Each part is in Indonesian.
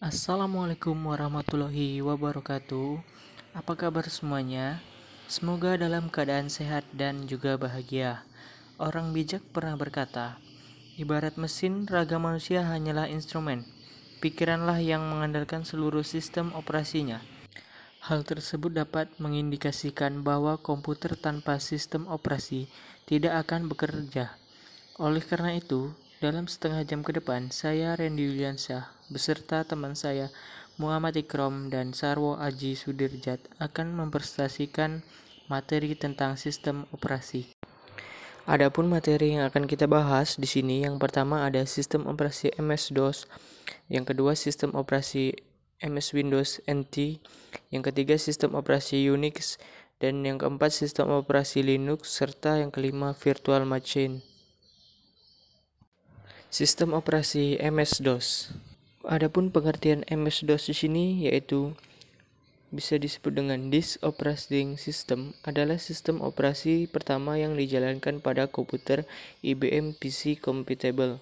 Assalamualaikum warahmatullahi wabarakatuh. Apa kabar semuanya? Semoga dalam keadaan sehat dan juga bahagia. Orang bijak pernah berkata, ibarat mesin, raga manusia hanyalah instrumen. Pikiranlah yang mengandalkan seluruh sistem operasinya. Hal tersebut dapat mengindikasikan bahwa komputer tanpa sistem operasi tidak akan bekerja. Oleh karena itu, dalam setengah jam ke depan, saya Randy Yuliansyah beserta teman saya Muhammad Ikrom dan Sarwo Aji Sudirjat akan mempresentasikan materi tentang sistem operasi. Adapun materi yang akan kita bahas di sini, yang pertama ada sistem operasi MS-DOS, yang kedua sistem operasi MS Windows NT, yang ketiga sistem operasi Unix, dan yang keempat sistem operasi Linux, serta yang kelima virtual machine. Sistem operasi MS-DOS. Adapun pengertian MS-DOS di sini yaitu bisa disebut dengan Disk Operating System adalah sistem operasi pertama yang dijalankan pada komputer IBM PC Compatible.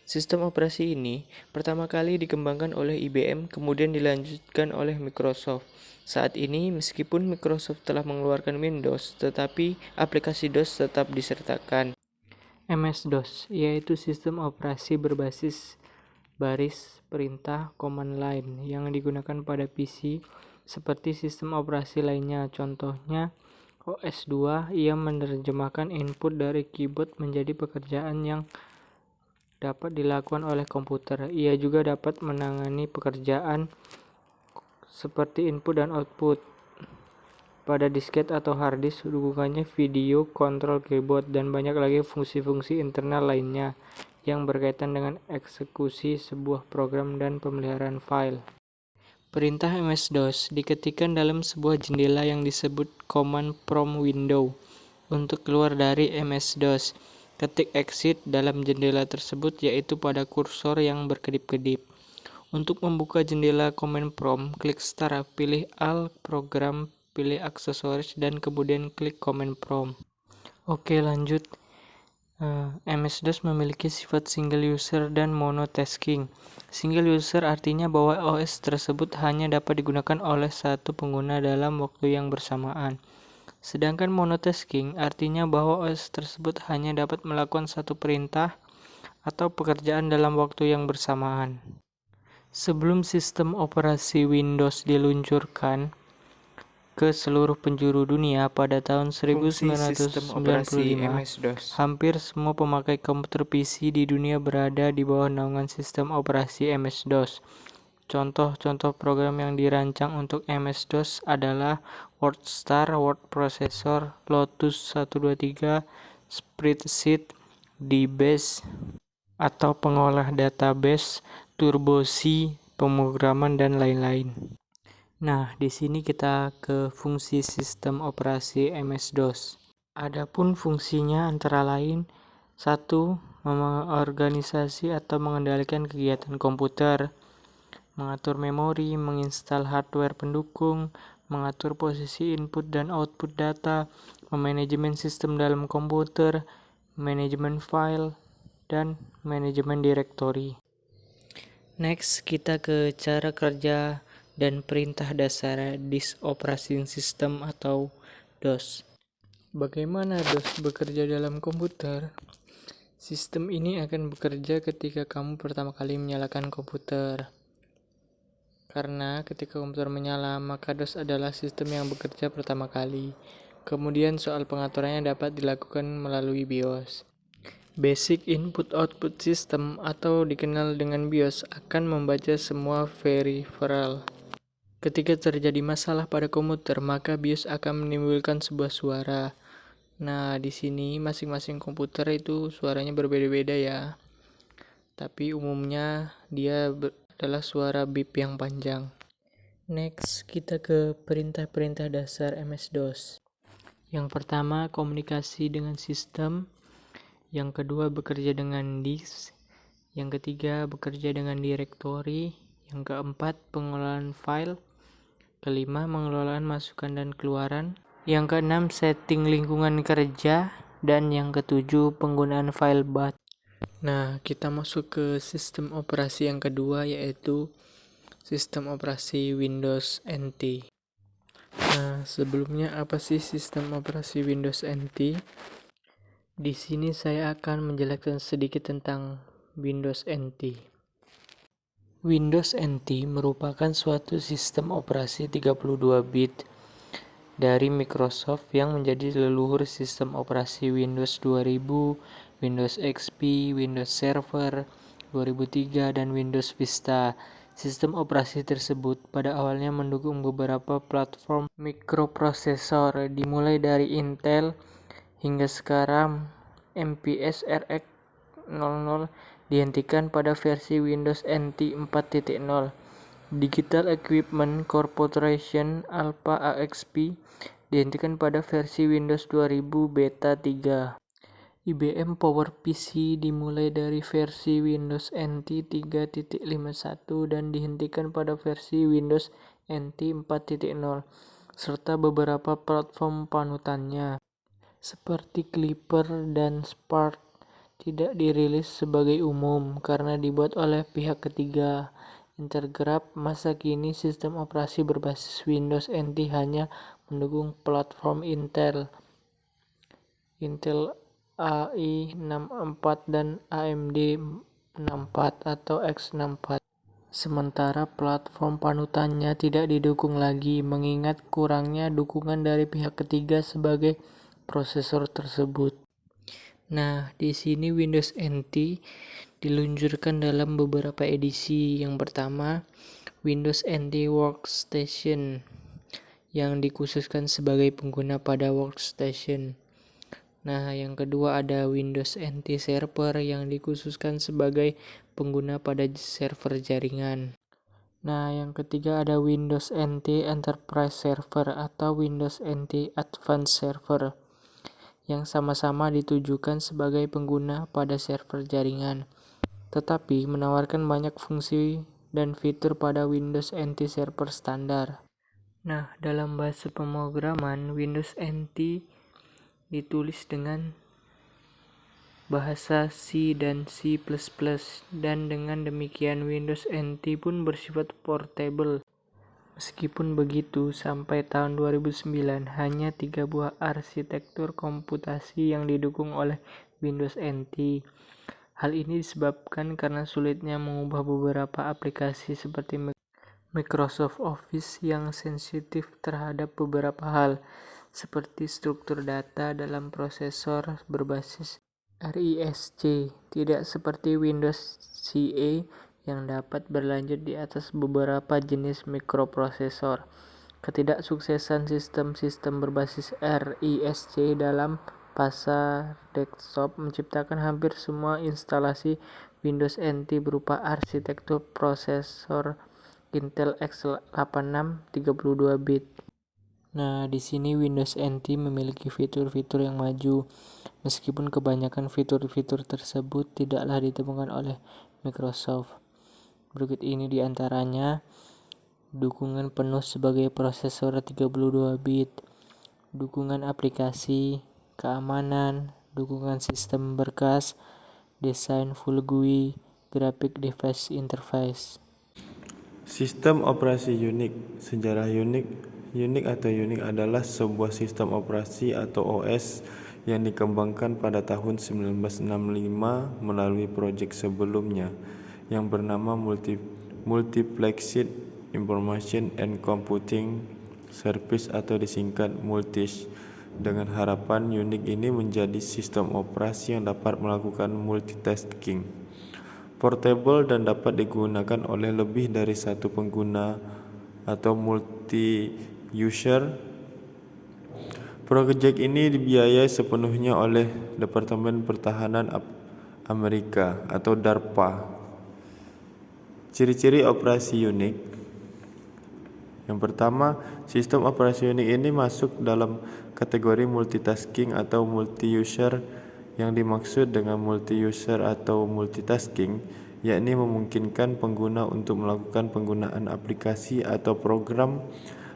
Sistem operasi ini pertama kali dikembangkan oleh IBM kemudian dilanjutkan oleh Microsoft. Saat ini meskipun Microsoft telah mengeluarkan Windows, tetapi aplikasi DOS tetap disertakan. MS-DOS yaitu sistem operasi berbasis baris perintah command line yang digunakan pada PC seperti sistem operasi lainnya. Contohnya OS2, ia menerjemahkan input dari keyboard menjadi pekerjaan yang dapat dilakukan oleh komputer. Ia juga dapat menangani pekerjaan seperti input dan output pada disket atau hard disk, dukungannya video, kontrol keyboard, dan banyak lagi fungsi-fungsi internal lainnya yang berkaitan dengan eksekusi sebuah program dan pemeliharaan file. Perintah MS-DOS diketikkan dalam sebuah jendela yang disebut command prompt window. Untuk keluar dari MS-DOS, ketik exit dalam jendela tersebut yaitu pada kursor yang berkedip-kedip. Untuk membuka jendela command prompt, klik start, pilih Alt, program, pilih aksesoris, dan kemudian klik command prompt. Oke, lanjut. MS-DOS memiliki sifat single user dan monotasking. Single user artinya bahwa OS tersebut hanya dapat digunakan oleh satu pengguna dalam waktu yang bersamaan. Sedangkan monotasking artinya bahwa OS tersebut hanya dapat melakukan satu perintah atau pekerjaan dalam waktu yang bersamaan. Sebelum sistem operasi Windows diluncurkan ke seluruh penjuru dunia pada tahun 1995, hampir semua pemakai komputer PC di dunia berada di bawah naungan sistem operasi MS-DOS. Contoh-contoh program yang dirancang untuk MS-DOS adalah WordStar, Word Processor, Lotus 123, Spreadsheet, DBase atau pengolah database, TurboC, pemrograman, dan lain-lain. Nah, di sini kita ke fungsi sistem operasi MS-DOS. Adapun fungsinya antara lain 1. Mengorganisasi atau mengendalikan kegiatan komputer, mengatur memori, menginstal hardware pendukung, mengatur posisi input dan output data, memanajemen sistem dalam komputer, manajemen file, dan manajemen direktori. Next, kita ke cara kerja dan perintah dasar Disk Operating System atau DOS. Bagaimana DOS bekerja dalam komputer? Sistem ini akan bekerja ketika kamu pertama kali menyalakan komputer. Karena ketika komputer menyala, maka DOS adalah sistem yang bekerja pertama kali. Kemudian soal pengaturannya dapat dilakukan melalui BIOS. Basic Input Output System atau dikenal dengan BIOS akan membaca semua peripheral. Ketika terjadi masalah pada komputer, maka BIOS akan menimbulkan sebuah suara. Nah, di sini masing-masing komputer itu suaranya berbeda-beda ya. Tapi umumnya dia adalah suara beep yang panjang. Next, kita ke perintah-perintah dasar MS-DOS. Yang pertama, komunikasi dengan sistem. Yang kedua, bekerja dengan disk. Yang ketiga, bekerja dengan direktori. Yang keempat, pengelolaan file. Kelima, pengelolaan masukan dan keluaran. Yang keenam, setting lingkungan kerja. Dan yang ketujuh, penggunaan file bath. Nah, kita masuk ke sistem operasi yang kedua, yaitu Sistem operasi Windows NT. Nah, sebelumnya apa sih sistem operasi Windows NT? Di sini saya akan menjelaskan sedikit tentang Windows NT. Windows NT merupakan suatu sistem operasi 32 bit dari Microsoft yang menjadi leluhur sistem operasi Windows 2000, Windows XP, Windows Server 2003, dan Windows Vista. Sistem operasi tersebut pada awalnya mendukung beberapa platform mikroprosesor, dimulai dari Intel hingga sekarang MPS RX 00 dihentikan pada versi Windows NT 4.0. Digital Equipment Corporation Alpha AXP dihentikan pada versi Windows 2000 Beta 3. IBM PowerPC dimulai dari versi Windows NT 3.51 dan dihentikan pada versi Windows NT 4.0, serta beberapa platform panutannya, seperti Clipper dan Spark, tidak dirilis sebagai umum karena dibuat oleh pihak ketiga. Intergraph masa kini sistem operasi berbasis Windows NT hanya mendukung platform Intel AI64 dan AMD 64 atau X64. Sementara platform panutannya tidak didukung lagi, mengingat kurangnya dukungan dari pihak ketiga sebagai prosesor tersebut. Nah, di sini Windows NT diluncurkan dalam beberapa edisi. Yang pertama, Windows NT Workstation yang dikhususkan sebagai pengguna pada workstation. Nah, yang kedua ada Windows NT Server yang dikhususkan sebagai pengguna pada server jaringan. Nah, yang ketiga ada Windows NT Enterprise Server atau Windows NT Advanced Server yang sama-sama ditujukan sebagai pengguna pada server jaringan, tetapi menawarkan banyak fungsi dan fitur pada Windows NT Server standar. Nah, dalam bahasa pemrograman, Windows NT ditulis dengan bahasa C dan C++, dan dengan demikian Windows NT pun bersifat portable. Meskipun begitu, sampai tahun 2009 hanya 3 buah arsitektur komputasi yang didukung oleh Windows NT. Hal ini disebabkan karena sulitnya mengubah beberapa aplikasi seperti Microsoft Office yang sensitif terhadap beberapa hal, seperti struktur data dalam prosesor berbasis RISC, tidak seperti Windows CE yang dapat berlanjut di atas beberapa jenis mikroprosesor. Ketidaksuksesan sistem-sistem berbasis RISC dalam pasar desktop menciptakan hampir semua instalasi Windows NT berupa arsitektur prosesor Intel x86 32 bit. Nah, di sini Windows NT memiliki fitur-fitur yang maju, meskipun kebanyakan fitur-fitur tersebut tidaklah ditemukan oleh Microsoft. Berikut ini diantaranya: dukungan penuh sebagai prosesor 32 bit, dukungan aplikasi, keamanan, dukungan sistem berkas, desain full GUI, graphic device interface. Sistem operasi Unix. Sejarah Unix adalah sebuah sistem operasi atau OS yang dikembangkan pada tahun 1965 melalui proyek sebelumnya yang bernama Multiplexed Information and Computing Service atau disingkat MULTIS, dengan harapan Unix ini menjadi sistem operasi yang dapat melakukan multitasking, portable, dan dapat digunakan oleh lebih dari satu pengguna atau multi-user. Proyek ini dibiayai sepenuhnya oleh Departemen Pertahanan Amerika atau DARPA. Ciri-ciri operasi Unix. Yang pertama, sistem operasi Unix ini masuk dalam kategori multitasking atau multi-user. Yang dimaksud dengan multi-user atau multitasking yakni memungkinkan pengguna untuk melakukan penggunaan aplikasi atau program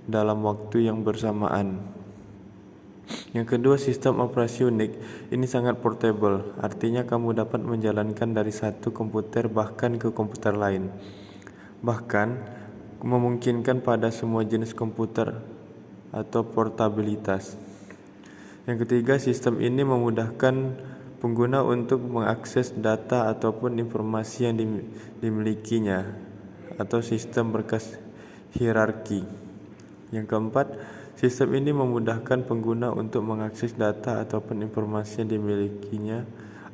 dalam waktu yang bersamaan. Yang kedua, sistem operasi Unix ini sangat portable, artinya kamu dapat menjalankan dari satu komputer bahkan ke komputer lain. Bahkan memungkinkan pada semua jenis komputer atau portabilitas. Yang ketiga, sistem ini memudahkan pengguna untuk mengakses data ataupun informasi yang dimilikinya atau sistem berkas hierarki. Yang keempat, sistem ini memudahkan pengguna untuk mengakses data ataupun informasi yang dimilikinya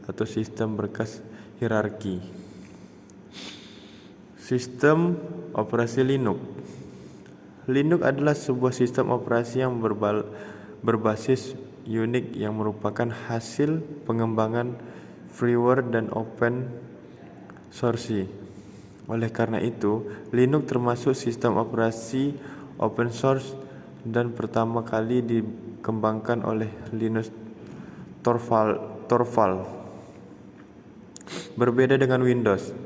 atau sistem berkas hierarki. Sistem operasi Linux. Linux adalah sebuah sistem operasi yang berbasis Unix yang merupakan hasil pengembangan freeware dan open source. Oleh karena itu, Linux termasuk sistem operasi open source dan pertama kali dikembangkan oleh Linus Torvalds. Berbeda dengan Windows,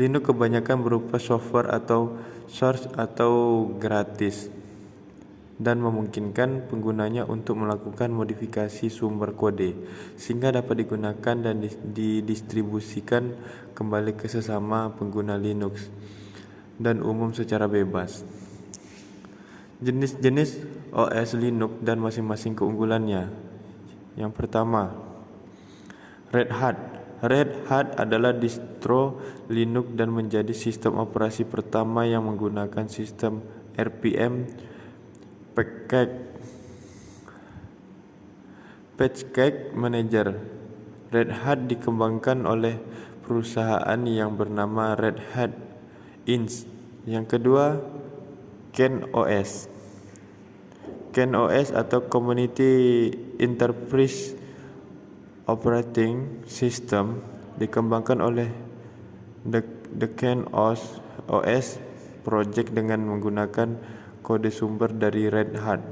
Linux kebanyakan berupa software atau source atau gratis dan memungkinkan penggunanya untuk melakukan modifikasi sumber kode sehingga dapat digunakan dan didistribusikan kembali ke sesama pengguna Linux dan umum secara bebas. Jenis-jenis OS Linux dan masing-masing keunggulannya. Yang pertama, Red Hat. Red Hat adalah distro Linux dan menjadi sistem operasi pertama yang menggunakan sistem RPM Package Manager. Red Hat dikembangkan oleh perusahaan yang bernama Red Hat Inc. Yang kedua, CentOS. CentOS atau Community Enterprise Operating System dikembangkan oleh The CentOS Project dengan menggunakan kode sumber dari Red Hat.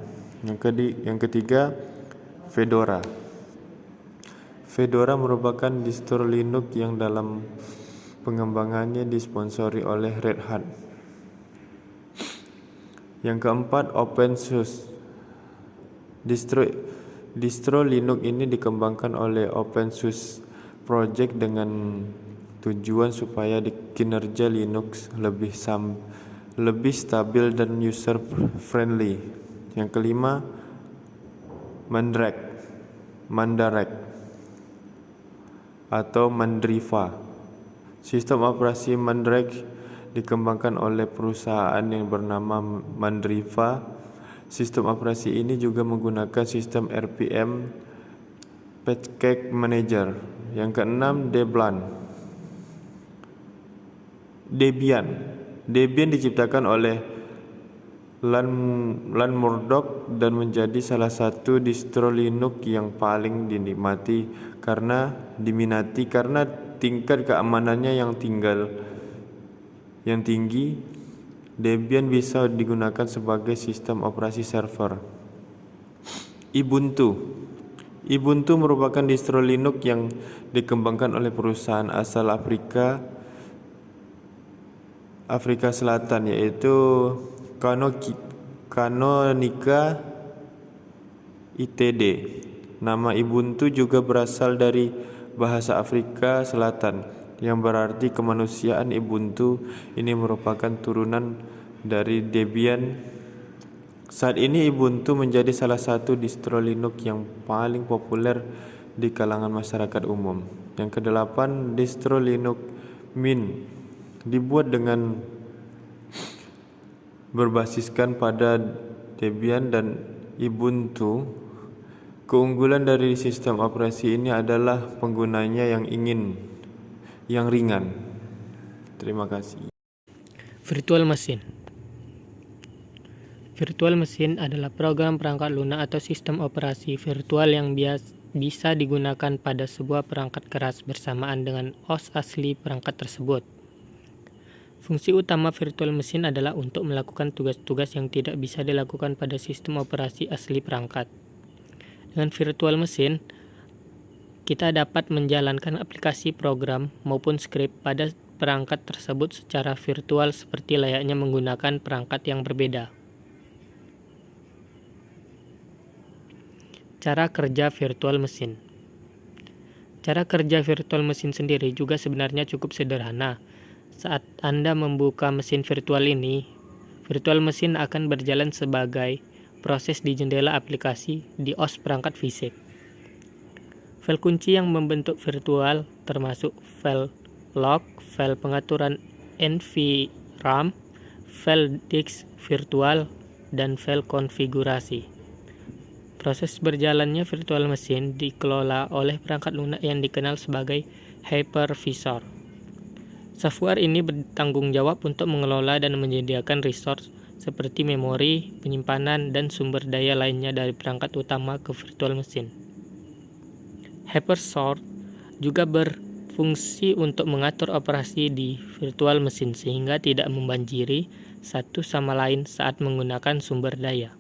Yang ketiga, Fedora. Fedora merupakan distro Linux yang dalam pengembangannya disponsori oleh Red Hat. Yang keempat, OpenSUSE. Distro Linux ini dikembangkan oleh OpenSUSE Project dengan tujuan supaya kinerja Linux lebih stabil dan user friendly. Yang kelima, Mandrake atau Mandriva. Sistem operasi Mandrake dikembangkan oleh perusahaan yang bernama Mandriva. Sistem operasi ini juga menggunakan sistem RPM Package Manager. Yang keenam, Debian diciptakan oleh Ian Murdoch dan menjadi salah satu distro Linux yang paling diminati karena tingkat keamanannya yang tinggi. Debian bisa digunakan sebagai sistem operasi server. Ubuntu merupakan distro Linux yang dikembangkan oleh perusahaan asal Afrika Selatan yaitu Canonical Ltd. Nama Ubuntu juga berasal dari bahasa Afrika Selatan yang berarti kemanusiaan. Ubuntu ini merupakan turunan dari Debian. Saat ini Ubuntu menjadi salah satu distro Linux yang paling populer di kalangan masyarakat umum. Yang kedelapan, distro Linux Mint dibuat dengan berbasiskan pada Debian dan Ubuntu. Keunggulan dari sistem operasi ini adalah penggunanya yang ringan. Terima kasih. Virtual Machine. Virtual Machine adalah program perangkat lunak atau sistem operasi virtual yang bisa digunakan pada sebuah perangkat keras bersamaan dengan OS asli perangkat tersebut. Fungsi utama virtual machine adalah untuk melakukan tugas-tugas yang tidak bisa dilakukan pada sistem operasi asli perangkat. Dengan virtual machine, kita dapat menjalankan aplikasi program maupun skrip pada perangkat tersebut secara virtual seperti layaknya menggunakan perangkat yang berbeda. Cara kerja virtual machine. Cara kerja virtual machine sendiri juga sebenarnya cukup sederhana. Saat Anda membuka mesin virtual ini, virtual mesin akan berjalan sebagai proses di jendela aplikasi di OS perangkat fisik. File kunci yang membentuk virtual termasuk file log, file pengaturan NVRAM, file disk virtual, dan file konfigurasi. Proses berjalannya virtual mesin dikelola oleh perangkat lunak yang dikenal sebagai hypervisor. Software ini bertanggung jawab untuk mengelola dan menyediakan resource seperti memori, penyimpanan, dan sumber daya lainnya dari perangkat utama ke virtual mesin. Hypervisor juga berfungsi untuk mengatur operasi di virtual mesin sehingga tidak membanjiri satu sama lain saat menggunakan sumber daya.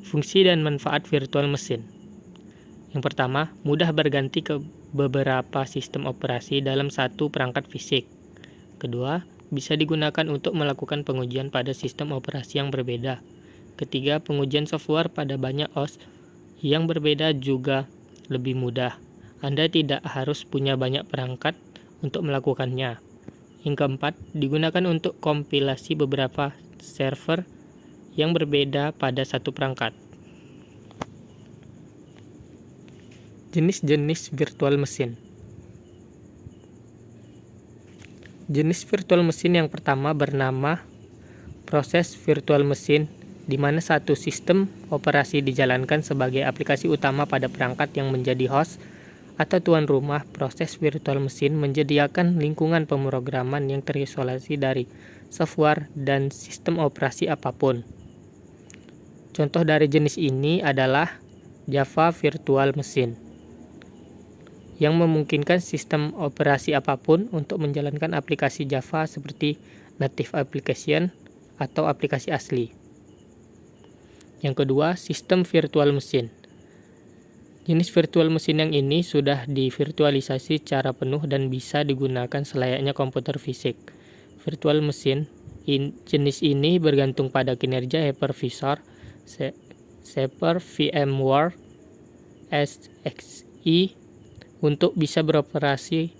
Fungsi dan manfaat virtual mesin. Yang pertama, mudah berganti ke beberapa sistem operasi dalam satu perangkat fisik. Kedua, bisa digunakan untuk melakukan pengujian pada sistem operasi yang berbeda. Ketiga, pengujian software pada banyak OS yang berbeda juga lebih mudah. Anda tidak harus punya banyak perangkat untuk melakukannya. Yang keempat, digunakan untuk kompilasi beberapa server yang berbeda pada satu perangkat. Jenis-jenis virtual mesin. Jenis virtual mesin yang pertama bernama proses virtual mesin, di mana satu sistem operasi dijalankan sebagai aplikasi utama pada perangkat yang menjadi host atau tuan rumah. Proses virtual mesin menyediakan lingkungan pemrograman yang terisolasi dari software dan sistem operasi apapun. Contoh dari jenis ini adalah Java Virtual Machine, yang memungkinkan sistem operasi apapun untuk menjalankan aplikasi Java seperti native application atau aplikasi asli. Yang kedua, sistem virtual machine. Jenis virtual machine yang ini sudah divirtualisasi secara penuh dan bisa digunakan selayaknya komputer fisik. Virtual machine jenis ini bergantung pada kinerja hypervisor, Super VMware SXE, untuk bisa beroperasi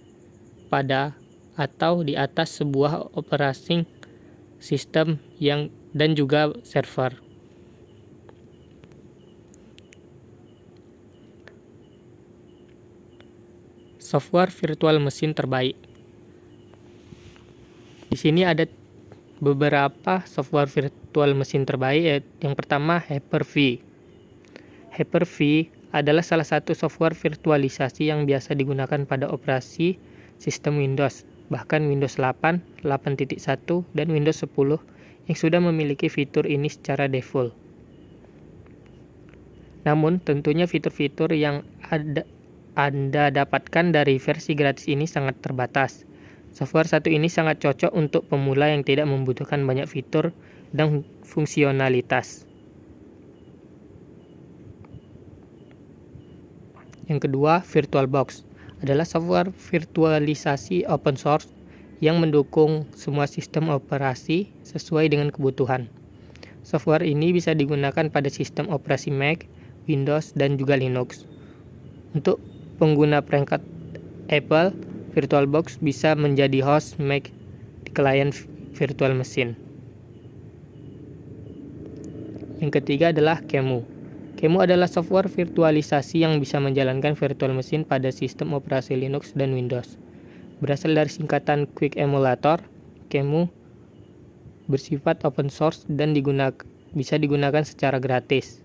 pada atau di atas sebuah operating system dan juga server. Software virtual machine terbaik. Di sini ada beberapa software virtual machine terbaik. Yang pertama, Hyper-V. Hyper-V adalah salah satu software virtualisasi yang biasa digunakan pada operasi sistem Windows, bahkan Windows 8, 8.1, dan Windows 10 yang sudah memiliki fitur ini secara default. Namun, tentunya fitur-fitur yang Anda dapatkan dari versi gratis ini sangat terbatas. Software satu ini sangat cocok untuk pemula yang tidak membutuhkan banyak fitur dan fungsionalitas. Yang kedua, VirtualBox adalah software virtualisasi open source yang mendukung semua sistem operasi sesuai dengan kebutuhan. Software ini bisa digunakan pada sistem operasi Mac, Windows, dan juga Linux. Untuk pengguna perangkat Apple, VirtualBox bisa menjadi host Mac di klien virtual machine. Yang ketiga adalah QEMU. QEMU adalah software virtualisasi yang bisa menjalankan virtual machine pada sistem operasi Linux dan Windows. Berasal dari singkatan Quick Emulator, QEMU bersifat open source dan bisa digunakan secara gratis.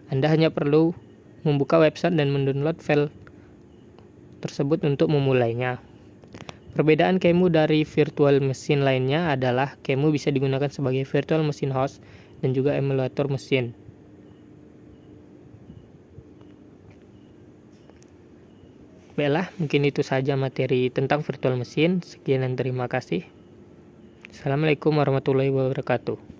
Anda hanya perlu membuka website dan mendownload file tersebut untuk memulainya. Perbedaan QEMU dari virtual machine lainnya adalah QEMU bisa digunakan sebagai virtual machine host dan juga emulator mesin. Baiklah, mungkin itu saja materi tentang virtual machine. Sekian dan terima kasih. Assalamualaikum warahmatullahi wabarakatuh.